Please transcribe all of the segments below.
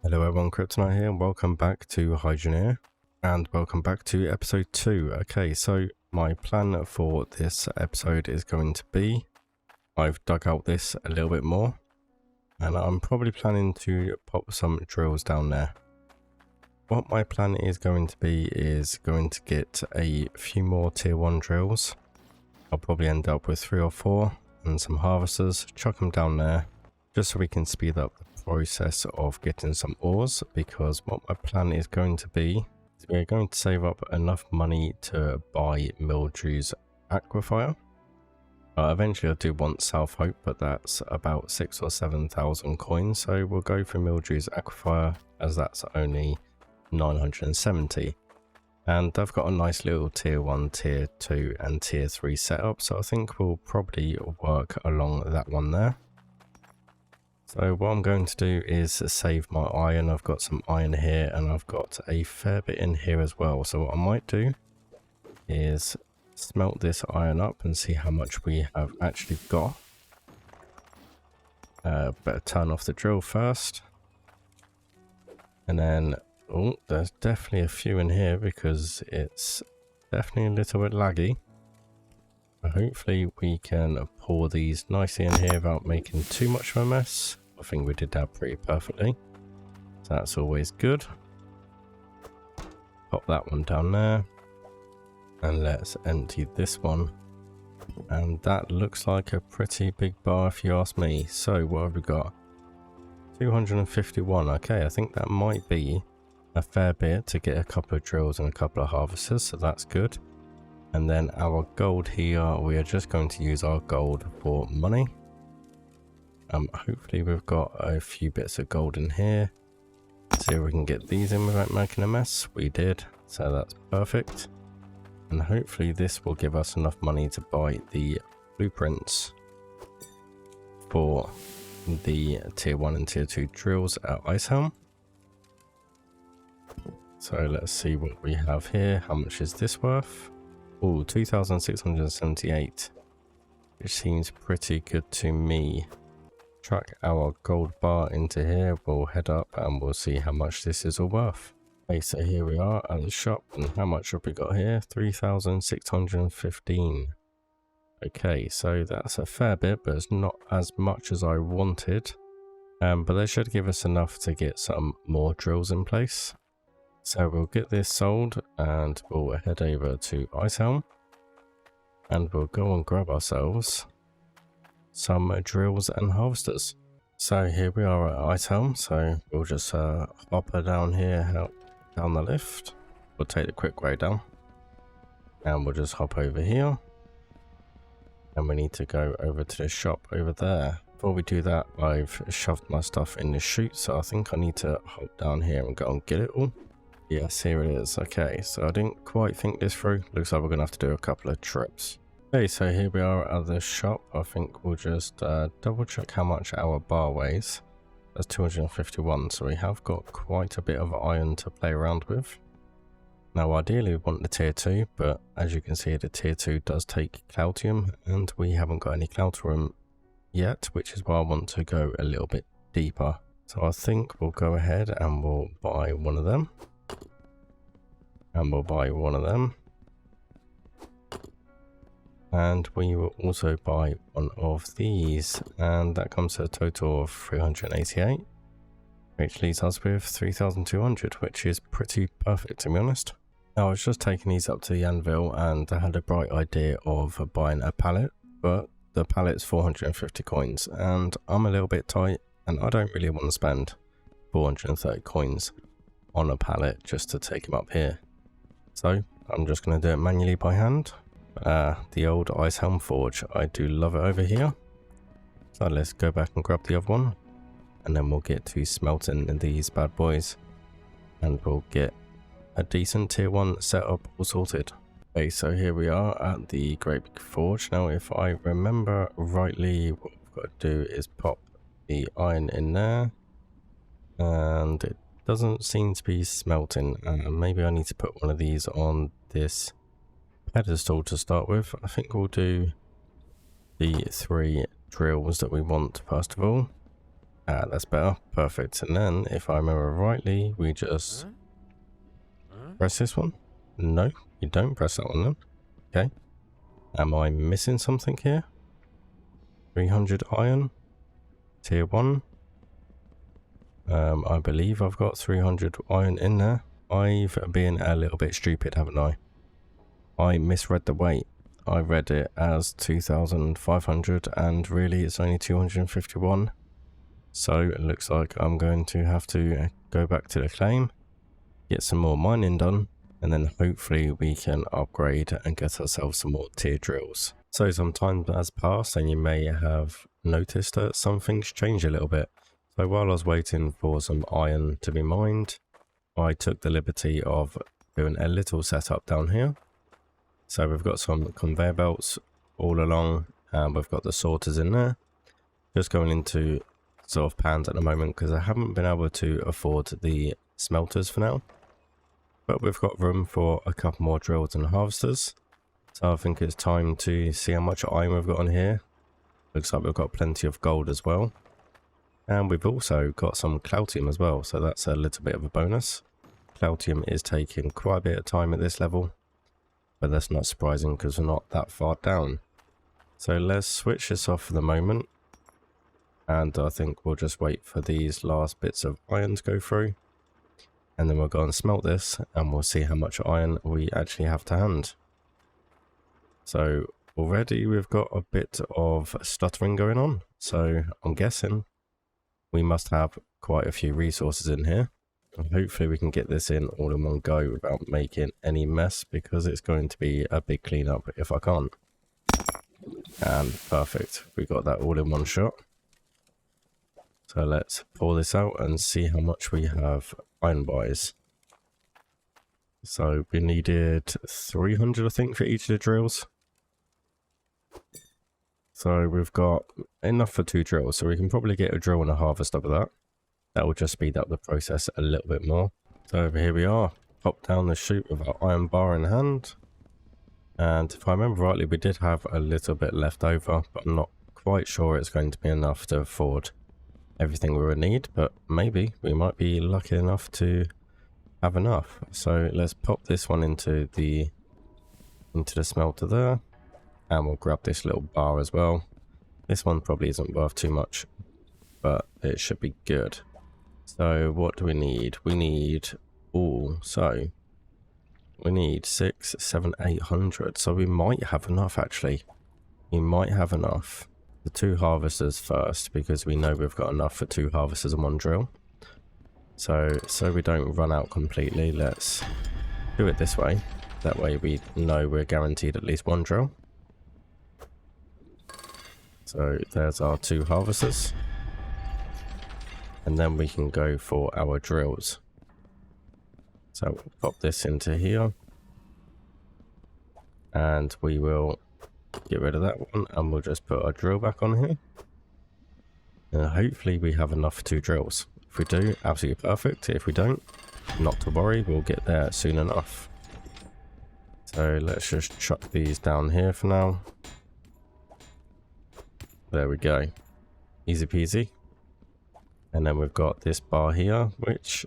Hello everyone, Kryptonite here, and welcome back to Hydroneer, and welcome back to episode 2. Okay, so my plan for this episode is going to be, I've dug out this a little bit more, and I'm probably planning to pop some drills down there. What my plan is going to be is going to get a few more tier 1 drills. I'll probably end up with 3 or 4, and some harvesters, chuck them down there, just so we can speed up the process of getting some ores, because what my plan is going to be is we're going to save up enough money to buy Mildred's Aquifier. Eventually I do want South Hope, but that's about 6,000 or 7,000 coins, so we'll go for Mildred's Aquifier as that's only 970. And I've got a nice little tier 1, tier 2 and tier 3 setup, so I think we'll probably work along that one there. So what I'm going to do is save my iron. I've got some iron here and I've got a fair bit in here as well. So what I might do is smelt this iron up and see how much we have actually got. Better turn off the drill first. And then, oh, there's definitely a few in here because it's definitely a little bit laggy. But hopefully we can pour these nicely in here without making too much of a mess. I think we did that pretty perfectly, so that's always good. Pop that one down there, and let's empty this one. And that looks like a pretty big bar if you ask me. So what have we got? 251. Okay, I think that might be a fair bit to get a couple of drills and a couple of harvesters, so that's good. And then our gold here, we are just going to use our gold for money. Hopefully we've got a few bits of gold in here. See if we can get these in without making a mess. We did, so that's perfect. And hopefully this will give us enough money to buy the blueprints for the tier 1 and tier 2 drills at Icehelm. So let's see what we have here. How much is this worth? Oh, 2,678, which seems pretty good to me. Track our gold bar into here, we'll head up and we'll see how much this is all worth. Okay, so here we are at the shop, and how much have we got here? 3,615. Okay, so that's a fair bit, but it's not as much as I wanted. But they should give us enough to get some more drills in place. So we'll get this sold and we'll head over to Icehelm, and we'll go and grab ourselves some drills and harvesters. So here we are at Icehelm, so we'll just hop her down here, down the lift. We'll take the quick way down, and we'll just hop over here, and we need to go over to the shop over there. Before we do that, I've shoved my stuff in the chute, so I think I need to hop down here and go and get it all. Yes, here it is. Okay, so I didn't quite think this through. Looks like we're gonna have to do a couple of trips. Okay, so here we are at the shop. I think we'll just double check how much our bar weighs. That's 251, so we have got quite a bit of iron to play around with. Now ideally we want the tier 2, but as you can see the tier 2 does take Cloutium, and we haven't got any Cloutium yet, which is why I want to go a little bit deeper. So I think we'll go ahead and we'll buy one of them. And we'll buy one of them. And we will also buy one of these, and that comes to a total of 388, which leaves us with 3,200, which is pretty perfect to be honest. Now I was just taking these up to the anvil and I had a bright idea of buying a pallet, but the pallet's 450 coins and I'm a little bit tight and I don't really want to spend 430 coins on a pallet just to take them up here. So I'm just going to do it manually by hand. The old Icehelm forge, I do love it over here. So let's go back and grab the other one, and then we'll get to smelting these bad boys, and we'll get a decent tier 1 setup all sorted. Okay, so here we are at the great big forge. Now if I remember rightly, what we've got to do is pop the iron in there, and it doesn't seem to be smelting. Maybe I need to put one of these on this pedestal to start with. I think we'll do the 3 drills that we want first of all. Ah, that's better. Perfect. And then, if I remember rightly, we just press this one. No, you don't press that one then. Okay. Am I missing something here? 300 iron. Tier 1. I believe I've got 300 iron in there. I've been a little bit stupid, haven't I? I misread the weight. I read it as 2,500 and really it's only 251. So it looks like I'm going to have to go back to the claim, get some more mining done, and then hopefully we can upgrade and get ourselves some more tier drills. So some time has passed and you may have noticed that some things changed a little bit. So while I was waiting for some iron to be mined, I took the liberty of doing a little setup down here. So we've got some conveyor belts all along, and we've got the sorters in there. Just going into sort of pans at the moment because I haven't been able to afford the smelters for now. But we've got room for a couple more drills and harvesters. So I think it's time to see how much iron we've got on here. Looks like we've got plenty of gold as well. And we've also got some Cloutium as well, so that's a little bit of a bonus. Cloutium is taking quite a bit of time at this level, but that's not surprising because we're not that far down. So let's switch this off for the moment, and I think we'll just wait for these last bits of iron to go through, and then we'll go and smelt this, and we'll see how much iron we actually have to hand. So already we've got a bit of stuttering going on, so I'm guessing we must have quite a few resources in here. And hopefully we can get this in all in one go without making any mess, because it's going to be a big cleanup if I can't. And perfect, we got that all in one shot. So let's pour this out and see how much we have iron-wise. So we needed 300 I think for each of the drills. So we've got enough for 2 drills, so we can probably get a drill and a harvest over that. That will just speed up the process a little bit more. So here we are, pop down the chute with our iron bar in hand. And if I remember rightly, we did have a little bit left over, but I'm not quite sure it's going to be enough to afford everything we would need, but maybe we might be lucky enough to have enough. So let's pop this one into the smelter there. And we'll grab this little bar as well. This one probably isn't worth too much, but it should be good. So what do we need? We need, so we need 6, 7, 800. So we might have enough actually. We might have enough. The 2 harvesters first, because we know we've got enough for 2 harvesters and 1 drill. So we don't run out completely, let's do it this way. That way we know we're guaranteed at least 1 drill. So there's our 2 harvesters. And then we can go for our drills. So we'll pop this into here. And we will get rid of that one, and we'll just put our drill back on here. And hopefully we have enough for 2 drills. If we do, absolutely perfect. If we don't, not to worry, we'll get there soon enough. So let's just chuck these down here for now. There we go. Easy peasy. And then we've got this bar here, which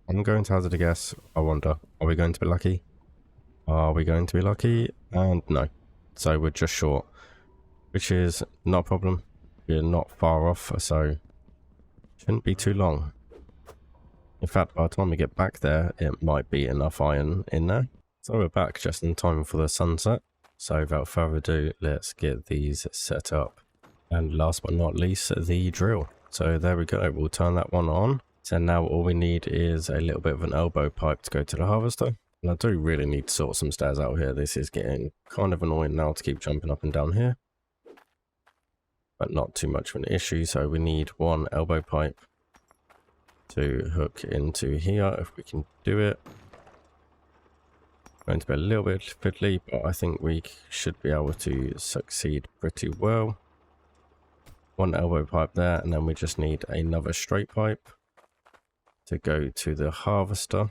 I'm going to hazard a guess. I wonder, are we going to be lucky? Are we going to be lucky? And no. So we're just short, which is not a problem. We're not far off, so shouldn't be too long. In fact, by the time we get back there, it might be enough iron in there. So we're back just in time for the sunset. So without further ado, let's get these set up. And last but not least, the drill. So there we go, we'll turn that one on. So now all we need is a little bit of an elbow pipe to go to the harvester. And I do really need to sort some stairs out here. This is getting kind of annoying now to keep jumping up and down here. But not too much of an issue, so we need 1 elbow pipe to hook into here if we can do it. Going to be a little bit fiddly, but I think we should be able to succeed pretty well. 1 elbow pipe there, and then we just need another straight pipe to go to the harvester.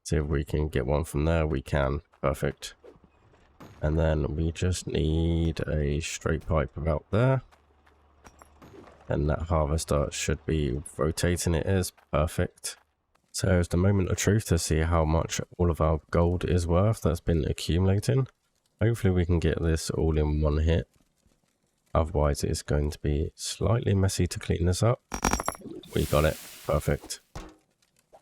See if we can get one from there. We can. Perfect. And then we just need a straight pipe about there. and that harvester should be rotating. It is perfect. So it's the moment of truth to see how much all of our gold is worth that's been accumulating. Hopefully we can get this all in one hit. Otherwise it's going to be slightly messy to clean this up. We got it. Perfect.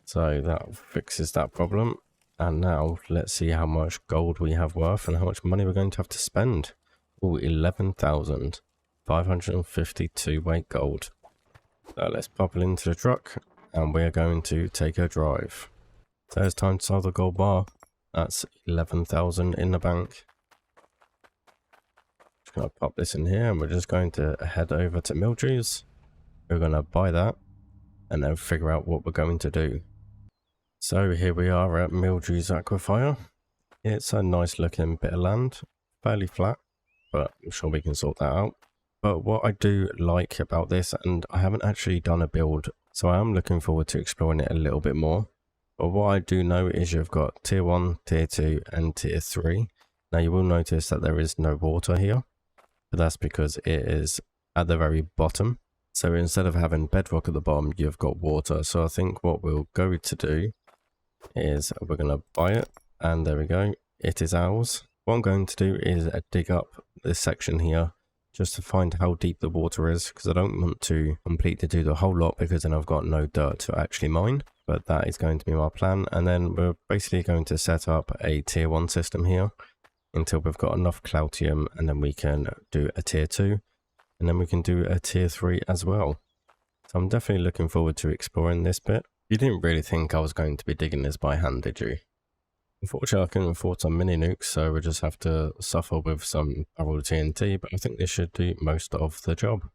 So that fixes that problem. And now let's see how much gold we have worth and how much money we're going to have to spend. Oh, 11,552 weight gold. So let's pop it into the truck and we're going to take a drive. So it's time to sell the gold bar. That's 11,000 in the bank. Just going to pop this in here and we're just going to head over to Mildred's. We're going to buy that and then figure out what we're going to do. So here we are at Mildred's Aquifier. It's a nice looking bit of land, fairly flat, but I'm sure we can sort that out. But what I do like about this, and I haven't actually done a build, so I am looking forward to exploring it a little bit more. But what I do know is you've got tier 1, tier 2 and tier 3. Now you will notice that there is no water here, but that's because it is at the very bottom. So instead of having bedrock at the bottom, you've got water. So I think what we'll go to do is we're going to buy it, and there we go, it is ours. What I'm going to do is dig up this section here just to find how deep the water is, because I don't want to completely do the whole lot because then I've got no dirt to actually mine, but that is going to be my plan. And then we're basically going to set up a tier 1 system here until we've got enough Cloutium, and then we can do a tier 2 and then we can do a tier 3 as well. So I'm definitely looking forward to exploring this bit. You didn't really think I was going to be digging this by hand, did you? Unfortunately, I couldn't afford some mini nukes, so we just have to suffer with some barrel TNT, but I think this should do most of the job.